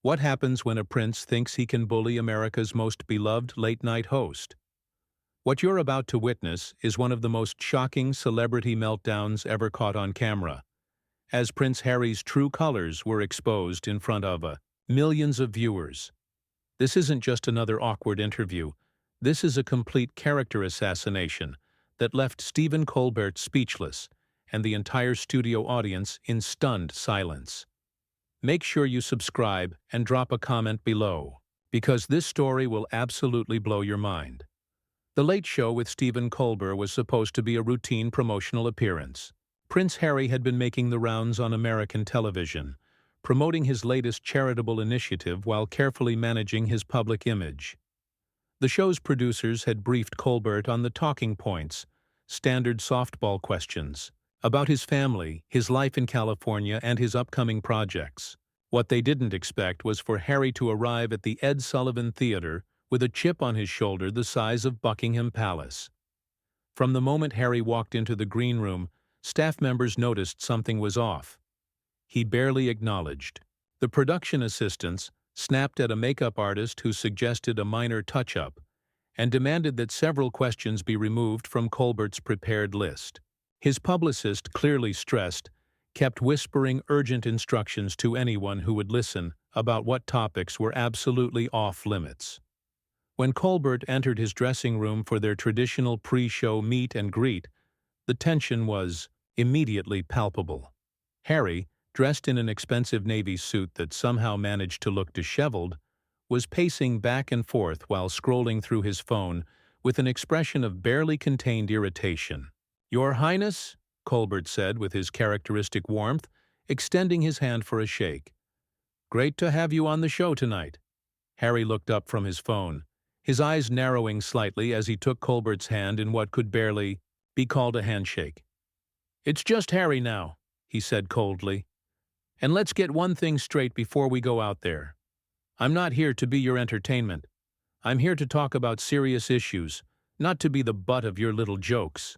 What happens when a prince thinks he can bully America's most beloved late-night host? What you're about to witness is one of the most shocking celebrity meltdowns ever caught on camera, as Prince Harry's true colors were exposed in front of millions of viewers. This isn't just another awkward interview. This is a complete character assassination that left Stephen Colbert speechless and the entire studio audience in stunned silence. Make sure you subscribe and drop a comment below, because this story will absolutely blow your mind. The Late Show with Stephen Colbert was supposed to be a routine promotional appearance. Prince Harry had been making the rounds on American television, promoting his latest charitable initiative while carefully managing his public image. The show's producers had briefed Colbert on the talking points, standard softball questions, about his family, his life in California, and his upcoming projects. What they didn't expect was for Harry to arrive at the Ed Sullivan Theater with a chip on his shoulder the size of Buckingham Palace. From the moment Harry walked into the green room, staff members noticed something was off. He barely acknowledged. The production assistants snapped at a makeup artist who suggested a minor touch-up and demanded that several questions be removed from Colbert's prepared list. His publicist, clearly stressed, kept whispering urgent instructions to anyone who would listen about what topics were absolutely off-limits. When Colbert entered his dressing room for their traditional pre-show meet and greet, the tension was immediately palpable. Harry, dressed in an expensive navy suit that somehow managed to look disheveled, was pacing back and forth while scrolling through his phone with an expression of barely contained irritation. "Your Highness," Colbert said with his characteristic warmth, extending his hand for a shake. "Great to have you on the show tonight." Harry looked up from his phone, his eyes narrowing slightly as he took Colbert's hand in what could barely be called a handshake. "It's just Harry now," he said coldly. "And let's get one thing straight before we go out there. I'm not here to be your entertainment. I'm here to talk about serious issues, not to be the butt of your little jokes."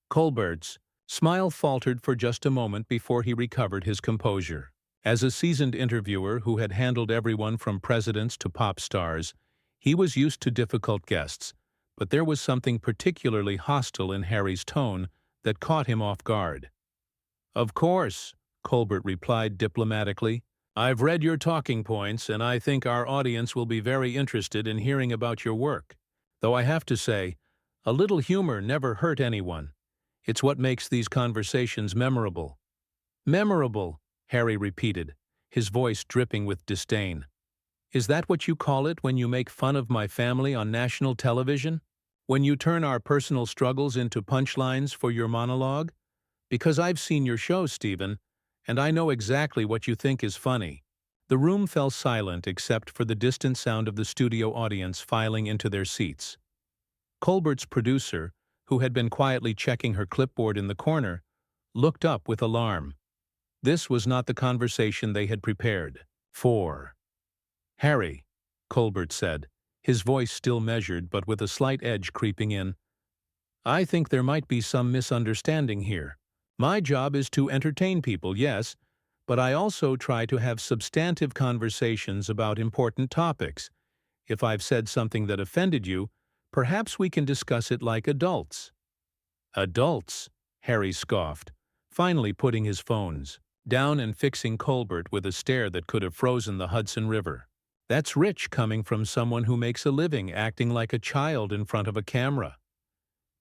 Colbert's smile faltered for just a moment before he recovered his composure. As a seasoned interviewer who had handled everyone from presidents to pop stars, he was used to difficult guests, but there was something particularly hostile in Harry's tone that caught him off guard. "Of course," Colbert replied diplomatically. "I've read your talking points, and I think our audience will be very interested in hearing about your work. Though I have to say, a little humor never hurt anyone. It's what makes these conversations memorable." "Memorable," Harry repeated, his voice dripping with disdain. "Is that what you call it when you make fun of my family on national television? When you turn our personal struggles into punchlines for your monologue? Because I've seen your show, Stephen, and I know exactly what you think is funny." The room fell silent except for the distant sound of the studio audience filing into their seats. Colbert's producer, who had been quietly checking her clipboard in the corner, looked up with alarm. This was not the conversation they had prepared for. "Harry," Colbert said, his voice still measured but with a slight edge creeping in, "I think there might be some misunderstanding here. My job is to entertain people, yes, but I also try to have substantive conversations about important topics. If I've said something that offended you, perhaps we can discuss it like adults." "Adults?" Harry scoffed, finally putting his phones down and fixing Colbert with a stare that could have frozen the Hudson River. "That's rich coming from someone who makes a living acting like a child in front of a camera.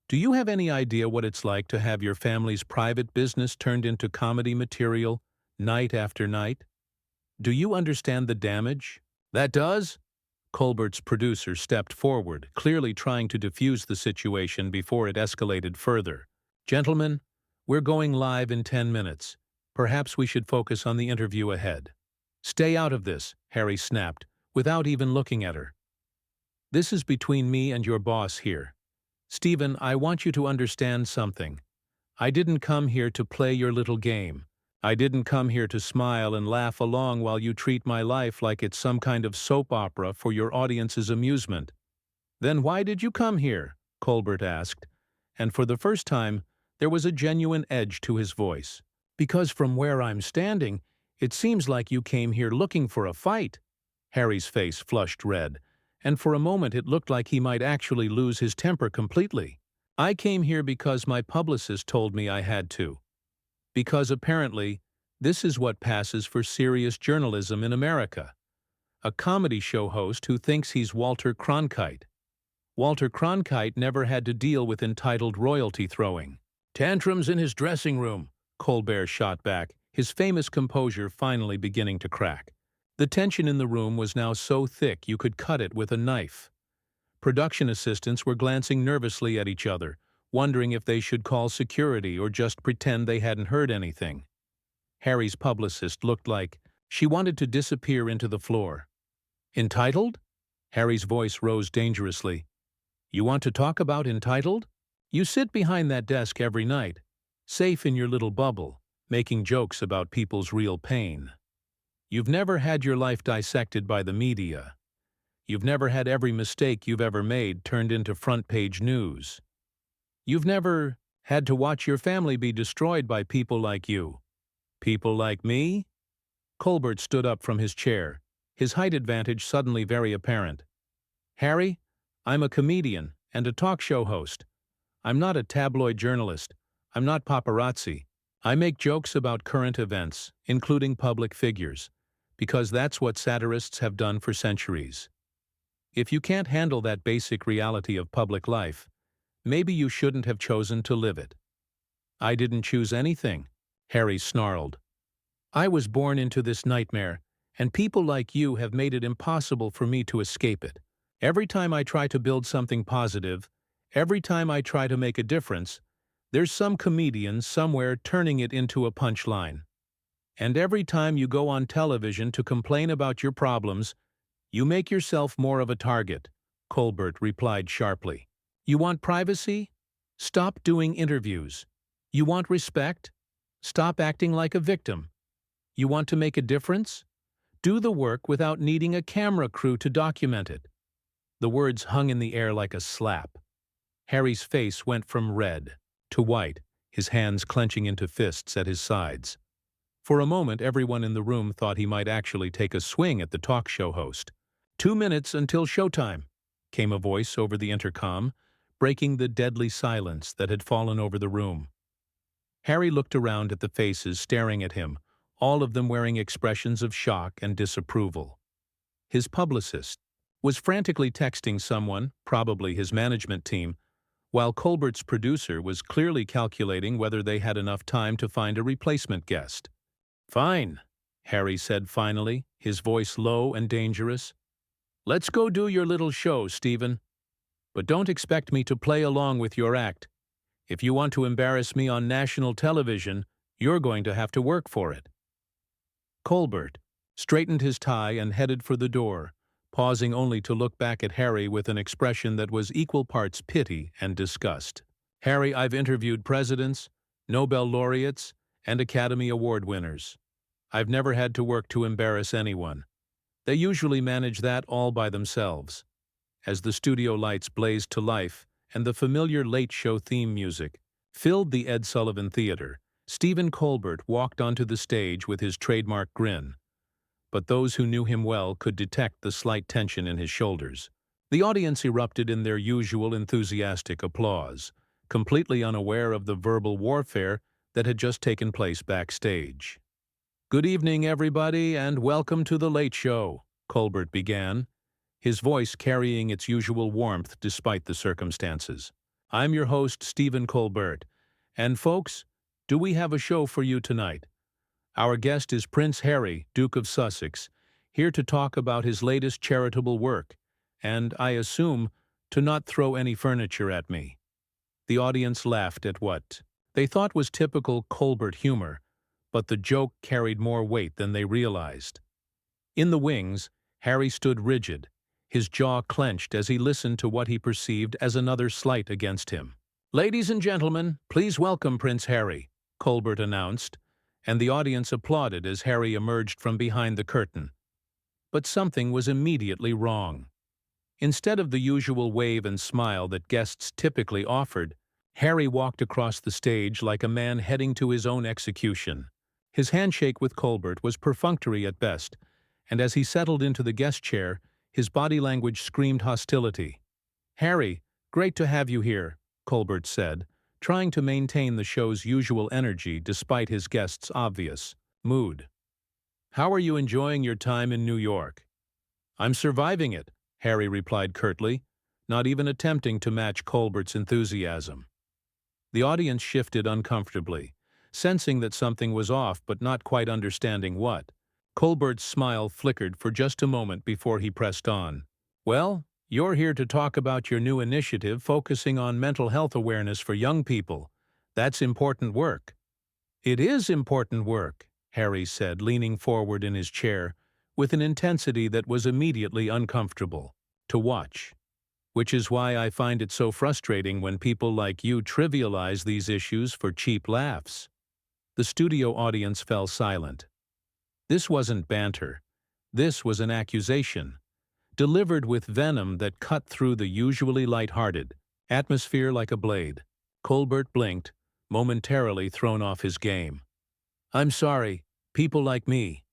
Do you have any idea what it's like to have your family's private business turned into comedy material night after night? Do you understand the damage that does?" Colbert's producer stepped forward, clearly trying to defuse the situation before it escalated further. "Gentlemen, we're going live in 10 minutes. Perhaps we should focus on the interview ahead." "Stay out of this," Harry snapped, without even looking at her. "This is between me and your boss here. Stephen, I want you to understand something. I didn't come here to play your little game. I didn't come here to smile and laugh along while you treat my life like it's some kind of soap opera for your audience's amusement." "Then why did you come here?" Colbert asked, and for the first time there was a genuine edge to his voice. "Because from where I'm standing, it seems like you came here looking for a fight." Harry's face flushed red, and for a moment it looked like he might actually lose his temper completely. I came here because my publicist told me I had to. Because apparently, this is what passes for serious journalism in America. A comedy show host who thinks he's Walter Cronkite. Walter Cronkite never had to deal with entitled royalty throwing. Tantrums in his dressing room, Colbert shot back, his famous composure finally beginning to crack. The tension in the room was now so thick you could cut it with a knife. Production assistants were glancing nervously at each other, wondering if they should call security or just pretend they hadn't heard anything. Harry's publicist looked like she wanted to disappear into the floor. Entitled? Harry's voice rose dangerously. You want to talk about entitled? You sit behind that desk every night, safe in your little bubble, making jokes about people's real pain. You've never had your life dissected by the media. You've never had every mistake you've ever made turned into front-page news. You've never had to watch your family be destroyed by people like you. People like me? Colbert stood up from his chair, his height advantage suddenly very apparent. Harry, I'm a comedian and a talk show host. I'm not a tabloid journalist. I'm not paparazzi. I make jokes about current events, including public figures, because that's what satirists have done for centuries. If you can't handle that basic reality of public life, maybe you shouldn't have chosen to live it. I didn't choose anything, Harry snarled. I was born into this nightmare, and people like you have made it impossible for me to escape it. Every time I try to build something positive, every time I try to make a difference, there's some comedian somewhere turning it into a punchline. And every time you go on television to complain about your problems, you make yourself more of a target, Colbert replied sharply. You want privacy? Stop doing interviews. You want respect? Stop acting like a victim. You want to make a difference? Do the work without needing a camera crew to document it. The words hung in the air like a slap. Harry's face went from red to white, his hands clenching into fists at his sides. For a moment, everyone in the room thought he might actually take a swing at the talk show host. 2 minutes until showtime, came a voice over the intercom, breaking the deadly silence that had fallen over the room. Harry looked around at the faces staring at him, all of them wearing expressions of shock and disapproval. His publicist was frantically texting someone, probably his management team, while Colbert's producer was clearly calculating whether they had enough time to find a replacement guest. Fine, Harry said finally, his voice low and dangerous. Let's go do your little show, Stephen. But don't expect me to play along with your act. If you want to embarrass me on national television, you're going to have to work for it. Colbert straightened his tie and headed for the door, pausing only to look back at Harry with an expression that was equal parts pity and disgust. Harry, I've interviewed presidents, Nobel laureates, and Academy Award winners. I've never had to work to embarrass anyone. They usually manage that all by themselves. As the studio lights blazed to life and the familiar Late Show theme music filled the Ed Sullivan Theater, Stephen Colbert walked onto the stage with his trademark grin. But those who knew him well could detect the slight tension in his shoulders. The audience erupted in their usual enthusiastic applause, completely unaware of the verbal warfare that had just taken place backstage. Good evening, everybody, and welcome to The Late Show, Colbert began, his voice carrying its usual warmth despite the circumstances. I'm your host, Stephen Colbert, and folks, do we have a show for you tonight? Our guest is Prince Harry, Duke of Sussex, here to talk about his latest charitable work, and, I assume, to not throw any furniture at me. The audience laughed at what they thought was typical Colbert humor, but the joke carried more weight than they realized. In the wings, Harry stood rigid, his jaw clenched as he listened to what he perceived as another slight against him. Ladies and gentlemen, please welcome Prince Harry, Colbert announced, and the audience applauded as Harry emerged from behind the curtain. But something was immediately wrong. Instead of the usual wave and smile that guests typically offered, Harry walked across the stage like a man heading to his own execution. His handshake with Colbert was perfunctory at best, and as he settled into the guest chair, his body language screamed hostility. "Harry, great to have you here," Colbert said, trying to maintain the show's usual energy despite his guest's obvious mood. "How are you enjoying your time in New York?" "I'm surviving it," Harry replied curtly, not even attempting to match Colbert's enthusiasm. The audience shifted uncomfortably, sensing that something was off but not quite understanding what. Colbert's smile flickered for just a moment before he pressed on. "Well, you're here to talk about your new initiative focusing on mental health awareness for young people. That's important work." "It is important work," Harry said, leaning forward in his chair, with an intensity that was immediately uncomfortable to watch. "Which is why I find it so frustrating when people like you trivialize these issues for cheap laughs." The studio audience fell silent. This wasn't banter. This was an accusation, delivered with venom that cut through the usually light-hearted atmosphere like a blade. Colbert blinked, momentarily thrown off his game. "I'm sorry, people like me."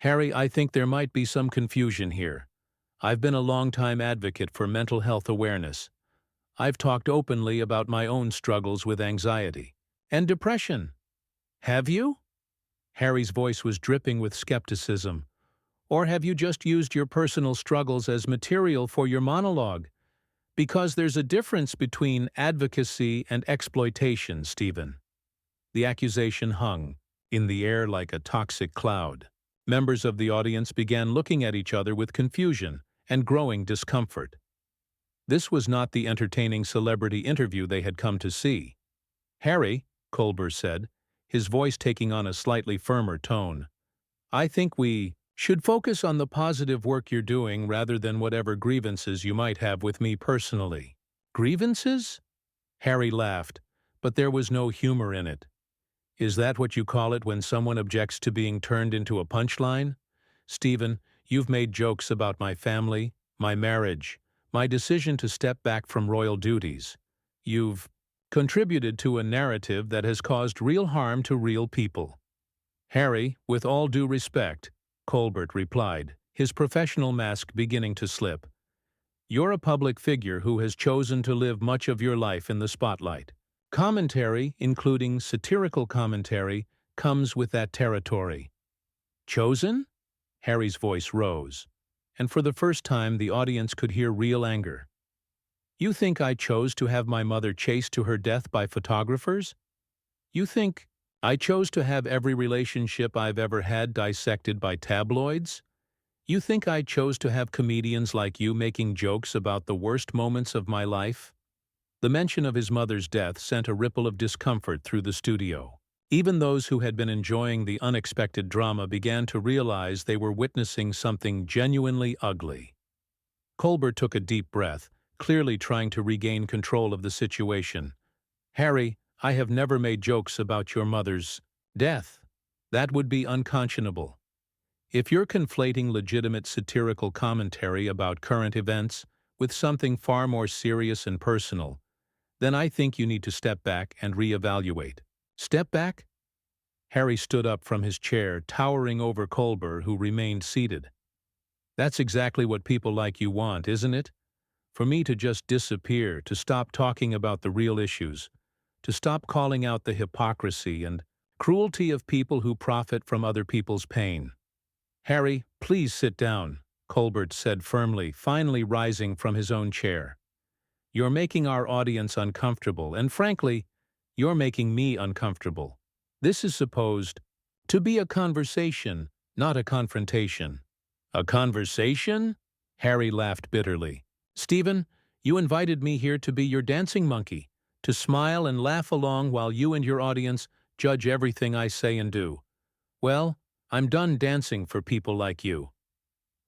"Harry, I think there might be some confusion here. I've been a long-time advocate for mental health awareness. I've talked openly about my own struggles with anxiety and depression." "Have you?" Harry's voice was dripping with skepticism. "Or have you just used your personal struggles as material for your monologue? Because there's a difference between advocacy and exploitation, Stephen." The accusation hung in the air like a toxic cloud. Members of the audience began looking at each other with confusion and growing discomfort. This was not the entertaining celebrity interview they had come to see. "Harry," Colbert said, his voice taking on a slightly firmer tone, "I think we should focus on the positive work you're doing rather than whatever grievances you might have with me personally." "Grievances?" Harry laughed, but there was no humor in it. "Is that what you call it when someone objects to being turned into a punchline? Stephen, you've made jokes about my family, my marriage, my decision to step back from royal duties. You've contributed to a narrative that has caused real harm to real people." "Harry, with all due respect," Colbert replied, his professional mask beginning to slip, "you're a public figure who has chosen to live much of your life in the spotlight. Commentary, including satirical commentary, comes with that territory." "Chosen?" Harry's voice rose, and for the first time the audience could hear real anger. "You think I chose to have my mother chased to her death by photographers? You think I chose to have every relationship I've ever had dissected by tabloids? You think I chose to have comedians like you making jokes about the worst moments of my life?" The mention of his mother's death sent a ripple of discomfort through the studio. Even those who had been enjoying the unexpected drama began to realize they were witnessing something genuinely ugly. Colbert took a deep breath, clearly trying to regain control of the situation. "Harry, I have never made jokes about your mother's death. That would be unconscionable. If you're conflating legitimate satirical commentary about current events with something far more serious and personal, then I think you need to step back and reevaluate." "Step back?" Harry stood up from his chair, towering over Colbert, who remained seated. "That's exactly what people like you want, isn't it? For me to just disappear, to stop talking about the real issues, to stop calling out the hypocrisy and cruelty of people who profit from other people's pain." "Harry, please sit down," Colbert said firmly, finally rising from his own chair. "You're making our audience uncomfortable, and frankly, you're making me uncomfortable. This is supposed to be a conversation, not a confrontation." "A conversation?" Harry laughed bitterly. "Stephen, you invited me here to be your dancing monkey, to smile and laugh along while you and your audience judge everything I say and do. Well, I'm done dancing for people like you."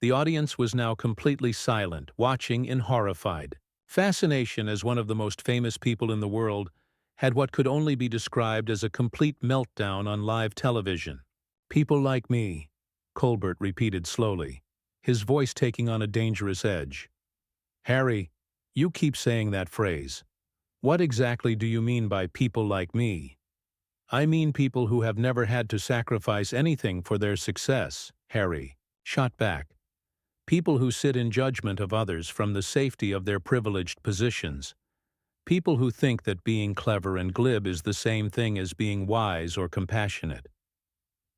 The audience was now completely silent, watching in horrified fascination as one of the most famous people in the world had what could only be described as a complete meltdown on live television. "People like me," Colbert repeated slowly, his voice taking on a dangerous edge. "Harry, you keep saying that phrase. What exactly do you mean by people like me?" "I mean people who have never had to sacrifice anything for their success, Harry." shot back. People who sit in judgment of others from the safety of their privileged positions. People who think that being clever and glib is the same thing as being wise or compassionate.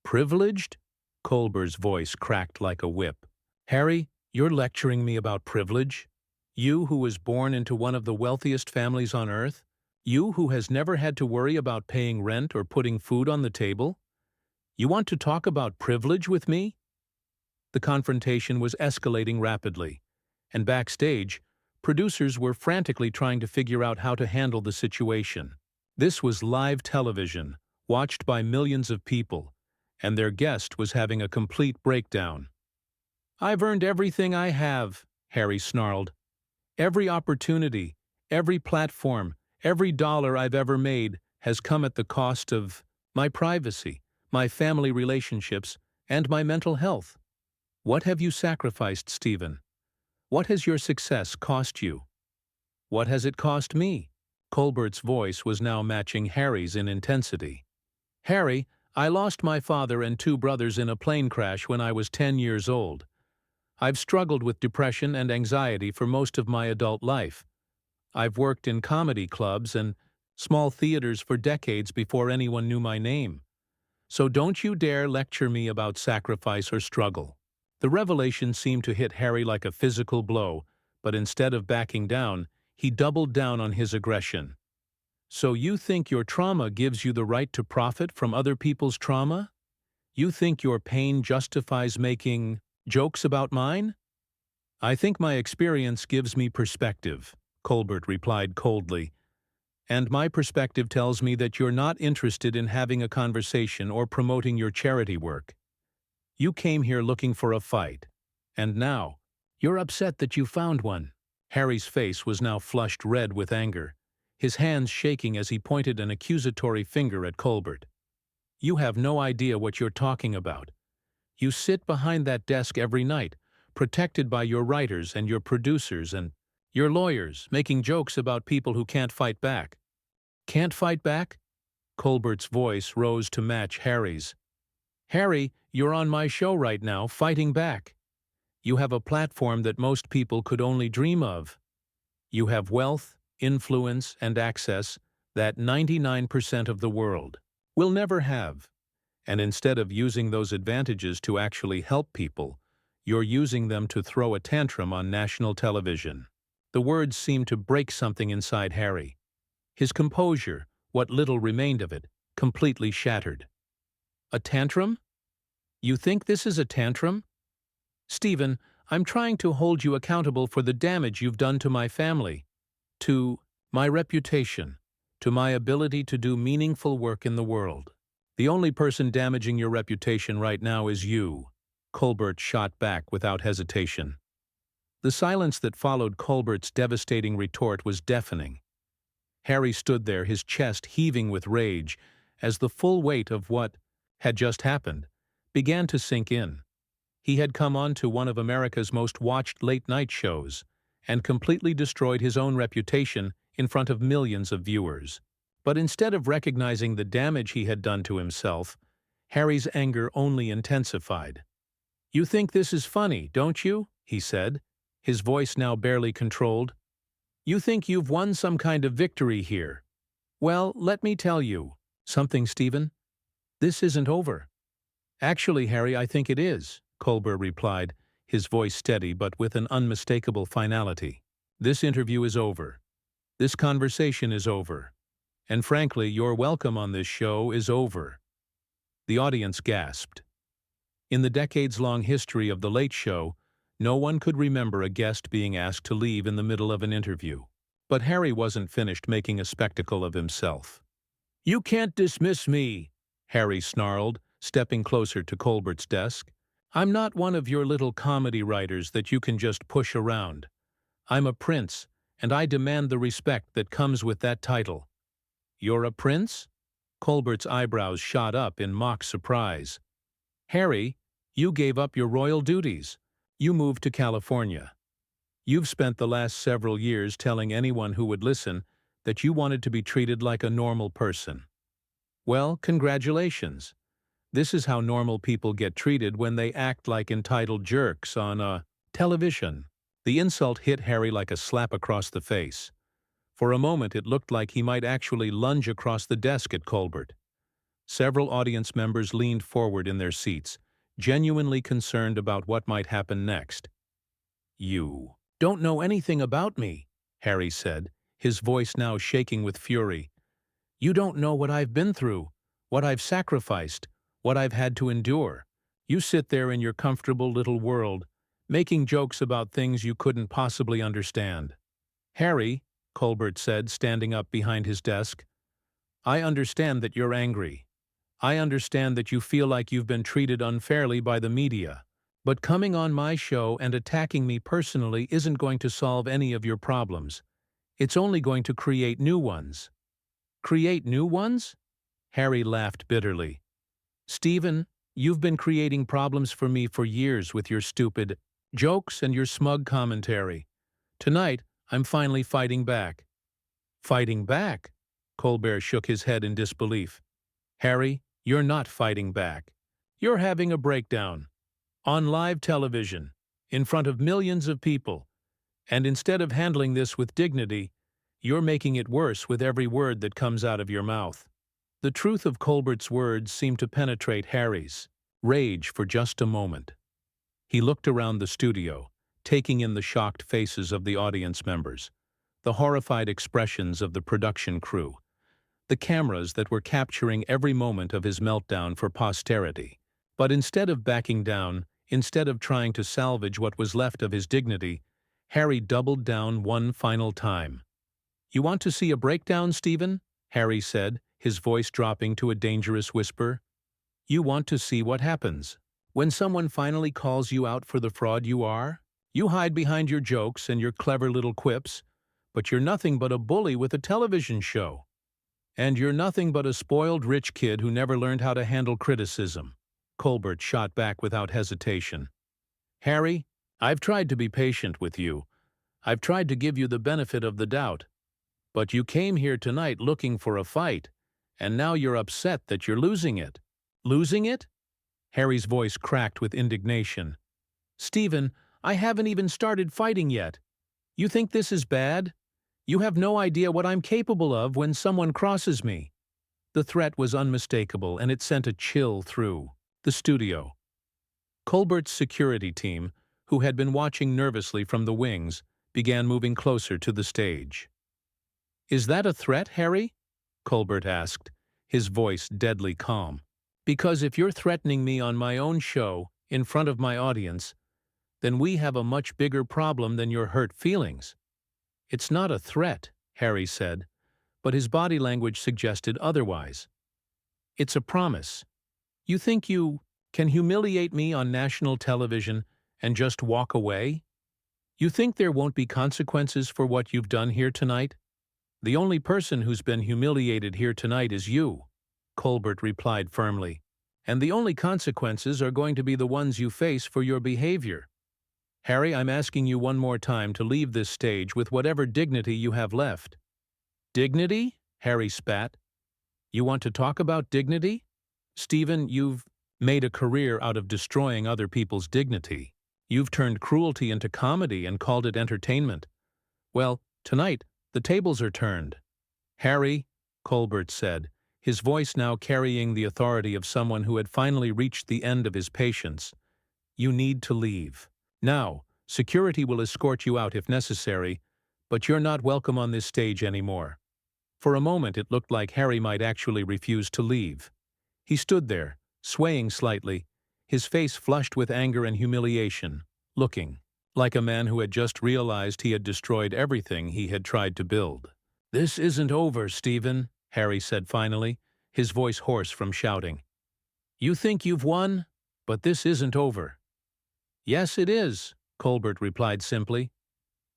Privileged? Colbert's voice cracked like a whip. Harry, you're lecturing me about privilege? You who was born into one of the wealthiest families on earth? You who has never had to worry about paying rent or putting food on the table? You want to talk about privilege with me? The confrontation was escalating rapidly, and backstage, producers were frantically trying to figure out how to handle the situation. This was live television, watched by millions of people, and their guest was having a complete breakdown. "I've earned everything I have," Harry snarled. "Every opportunity, every platform, every dollar I've ever made has come at the cost of my privacy, my family relationships, and my mental health. What have you sacrificed, Stephen? What has your success cost you? What has it cost me?" Colbert's voice was now matching Harry's in intensity. "Harry, I lost my father and two brothers in a plane crash when I was 10 years old. I've struggled with depression and anxiety for most of my adult life. I've worked in comedy clubs and small theaters for decades before anyone knew my name. So don't you dare lecture me about sacrifice or struggle." The revelation seemed to hit Harry like a physical blow, but instead of backing down, he doubled down on his aggression. "So you think your trauma gives you the right to profit from other people's trauma? You think your pain justifies making jokes about mine?" "I think my experience gives me perspective," Colbert replied coldly. "And my perspective tells me that you're not interested in having a conversation or promoting your charity work. You came here looking for a fight, and now you're upset that you found one." Harry's face was now flushed red with anger, his hands shaking as he pointed an accusatory finger at Colbert. "You have no idea what you're talking about. You sit behind that desk every night, protected by your writers and your producers and your lawyers, making jokes about people who can't fight back." "Can't fight back?" Colbert's voice rose to match Harry's. "Harry, you're on my show right now, fighting back. You have a platform that most people could only dream of. You have wealth, influence, and access that 99% of the world will never have. And instead of using those advantages to actually help people, you're using them to throw a tantrum on national television." The words seemed to break something inside Harry. His composure, what little remained of it, completely shattered. "A tantrum? You think this is a tantrum? Stephen, I'm trying to hold you accountable for the damage you've done to my family, to my reputation, to my ability to do meaningful work in the world. The only person damaging your reputation right now is you," Colbert shot back without hesitation. The silence that followed Colbert's devastating retort was deafening. Harry stood there, his chest heaving with rage, as the full weight of what had just happened began to sink in. He had come on to one of America's most watched late-night shows and completely destroyed his own reputation in front of millions of viewers. But instead of recognizing the damage he had done to himself, Harry's anger only intensified. "You think this is funny, don't you?" he said, his voice now barely controlled. "You think you've won some kind of victory here. Well, let me tell you something, Stephen. This isn't over." "Actually, Harry, I think it is," Colbert replied, his voice steady but with an unmistakable finality. "This interview is over. This conversation is over. And frankly, your welcome on this show is over." The audience gasped. In the decades-long history of The Late Show, no one could remember a guest being asked to leave in the middle of an interview. But Harry wasn't finished making a spectacle of himself. "You can't dismiss me," Harry snarled, stepping closer to Colbert's desk. "I'm not one of your little comedy writers that you can just push around. I'm a prince, and I demand the respect that comes with that title." "You're a prince?" Colbert's eyebrows shot up in mock surprise. "Harry, you gave up your royal duties. You moved to California. You've spent the last several years telling anyone who would listen that you wanted to be treated like a normal person. Well, congratulations. This is how normal people get treated when they act like entitled jerks on television. The insult hit Harry like a slap across the face. For a moment it looked like he might actually lunge across the desk at Colbert. Several audience members leaned forward in their seats, genuinely concerned about what might happen next. "You don't know anything about me," Harry said, his voice now shaking with fury. "You don't know what I've been through, what I've sacrificed, what I've had to endure. You sit there in your comfortable little world, making jokes about things you couldn't possibly understand." "Harry," Colbert said, standing up behind his desk, "I understand that you're angry. I understand that you feel like you've been treated unfairly by the media. But coming on my show and attacking me personally isn't going to solve any of your problems. It's only going to create new ones." "Create new ones?" Harry laughed bitterly. "Stephen, you've been creating problems for me for years with your stupid jokes and your smug commentary. Tonight, I'm finally fighting back." "Fighting back?" Colbert shook his head in disbelief. "Harry, you're not fighting back. You're having a breakdown. On live television, in front of millions of people. And instead of handling this with dignity, you're making it worse with every word that comes out of your mouth." The truth of Colbert's words seemed to penetrate Harry's rage for just a moment. He looked around the studio, taking in the shocked faces of the audience members, the horrified expressions of the production crew, the cameras that were capturing every moment of his meltdown for posterity. But instead of backing down, instead of trying to salvage what was left of his dignity, Harry doubled down one final time. "You want to see a breakdown, Stephen?" Harry said, his voice dropping to a dangerous whisper. "You want to see what happens when someone finally calls you out for the fraud you are? You hide behind your jokes and your clever little quips, but you're nothing but a bully with a television show. And you're nothing but a spoiled rich kid who never learned how to handle criticism." Colbert shot back without hesitation. "Harry, I've tried to be patient with you. I've tried to give you the benefit of the doubt. But you came here tonight looking for a fight, and now you're upset that you're losing it." "Losing it?" Harry's voice cracked with indignation. "Stephen, I haven't even started fighting yet. You think this is bad? You have no idea what I'm capable of when someone crosses me." The threat was unmistakable, and it sent a chill through the studio. Colbert's security team, who had been watching nervously from the wings, began moving closer to the stage. "Is that a threat, Harry?" Colbert asked, his voice deadly calm. "Because if you're threatening me on my own show, in front of my audience, then we have a much bigger problem than your hurt feelings." "It's not a threat," Harry said, but his body language suggested otherwise. "It's a promise. You think you can humiliate me on national television and just walk away? You think there won't be consequences for what you've done here tonight?" "The only person who's been humiliated here tonight is you," Colbert replied firmly. "And the only consequences are going to be the ones you face for your behavior. Harry, I'm asking you one more time to leave this stage with whatever dignity you have left." "Dignity?" Harry spat. "You want to talk about dignity? Stephen, you've made a career out of destroying other people's dignity. You've turned cruelty into comedy and called it entertainment. Well, tonight, the tables are turned." "Harry," Colbert said, his voice now carrying the authority of someone who had finally reached the end of his patience, "you need to leave. Now, security will escort you out if necessary, but you're not welcome on this stage anymore." For a moment it looked like Harry might actually refuse to leave. He stood there, swaying slightly, his face flushed with anger and humiliation, looking like a man who had just realized he had destroyed everything he had tried to build. "This isn't over, Stephen," Harry said finally, his voice hoarse from shouting. "You think you've won, but this isn't over." "Yes, it is," Colbert replied simply.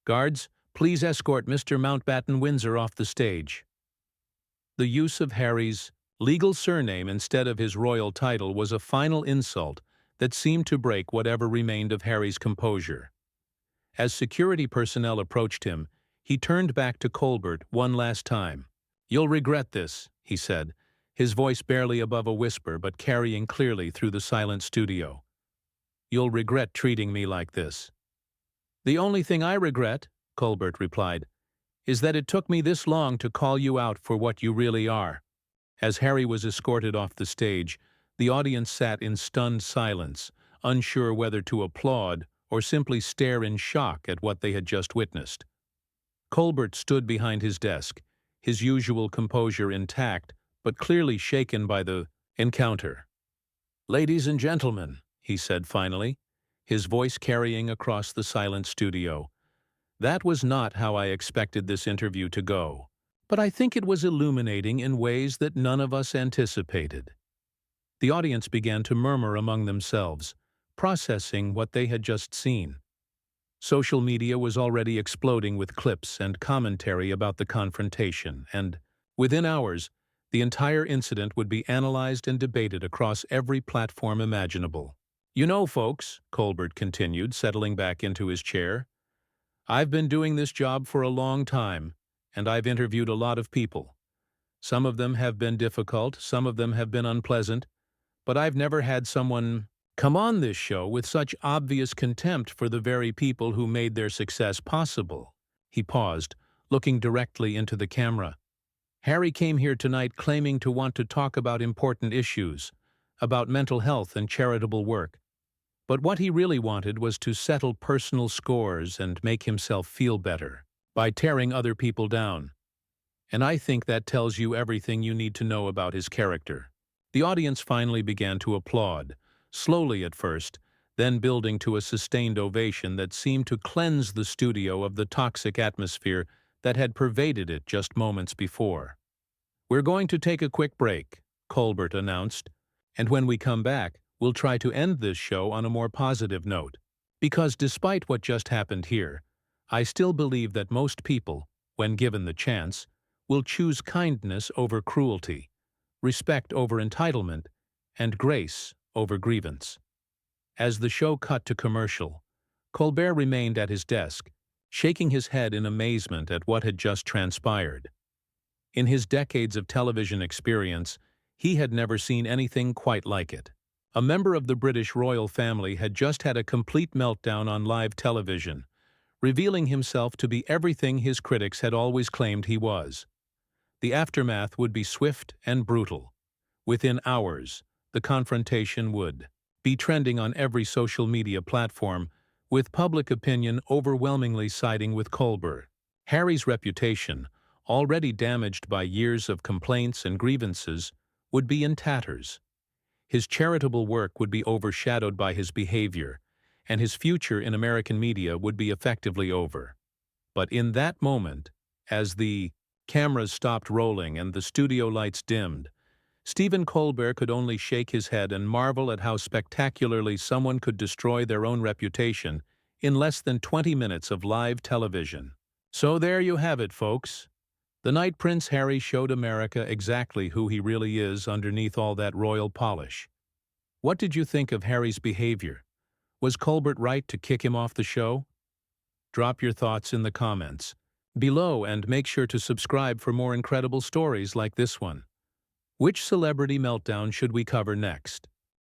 "Guards, please escort Mr. Mountbatten Windsor off the stage." The use of Harry's legal surname instead of his royal title was a final insult that seemed to break whatever remained of Harry's composure. As security personnel approached him, he turned back to Colbert one last time. "You'll regret this," he said, his voice barely above a whisper but carrying clearly through the silent studio. "You'll regret treating me like this." "The only thing I regret," Colbert replied, "is that it took me this long to call you out for what you really are." As Harry was escorted off the stage, the audience sat in stunned silence, unsure whether to applaud or simply stare in shock at what they had just witnessed. Colbert stood behind his desk, his usual composure intact, but clearly shaken by the encounter. "Ladies and gentlemen," he said finally, his voice carrying across the silent studio, "that was not how I expected this interview to go, but I think it was illuminating in ways that none of us anticipated." The audience began to murmur among themselves, processing what they had just seen. Social media was already exploding with clips and commentary about the confrontation, and, within hours, the entire incident would be analyzed and debated across every platform imaginable. "You know, folks," Colbert continued, settling back into his chair, "I've been doing this job for a long time, and I've interviewed a lot of people. Some of them have been difficult, some of them have been unpleasant, but I've never had someone come on this show with such obvious contempt for the very people who made their success possible." He paused, looking directly into the camera. "Harry came here tonight claiming to want to talk about important issues, about mental health and charitable work. But what he really wanted was to settle personal scores and make himself feel better by tearing other people down. And I think that tells you everything you need to know about his character." The audience finally began to applaud, slowly at first, then building to a sustained ovation that seemed to cleanse the studio of the toxic atmosphere that had pervaded it just moments before. "We're going to take a quick break," Colbert announced, "and when we come back, we'll try to end this show on a more positive note. Because despite what just happened here, I still believe that most people, when given the chance, will choose kindness over cruelty, respect over entitlement, and grace over grievance." As the show cut to commercial, Colbert remained at his desk, shaking his head in amazement at what had just transpired. In his decades of television experience, he had never seen anything quite like it. A member of the British royal family had just had a complete meltdown on live television, revealing himself to be everything his critics had always claimed he was. The aftermath would be swift and brutal. Within hours, the confrontation would be trending on every social media platform, with public opinion overwhelmingly siding with Colbert. Harry's reputation, already damaged by years of complaints and grievances, would be in tatters. His charitable work would be overshadowed by his behavior, and his future in American media would be effectively over. But in that moment, as the cameras stopped rolling and the studio lights dimmed, Stephen Colbert could only shake his head and marvel at how spectacularly someone could destroy their own reputation in less than 20 minutes of live television. So there you have it, folks. The night Prince Harry showed America exactly who he really is underneath all that royal polish. What did you think of Harry's behavior? Was Colbert right to kick him off the show? Drop your thoughts in the comments below and make sure to subscribe for more incredible stories like this one. Which celebrity meltdown should we cover next?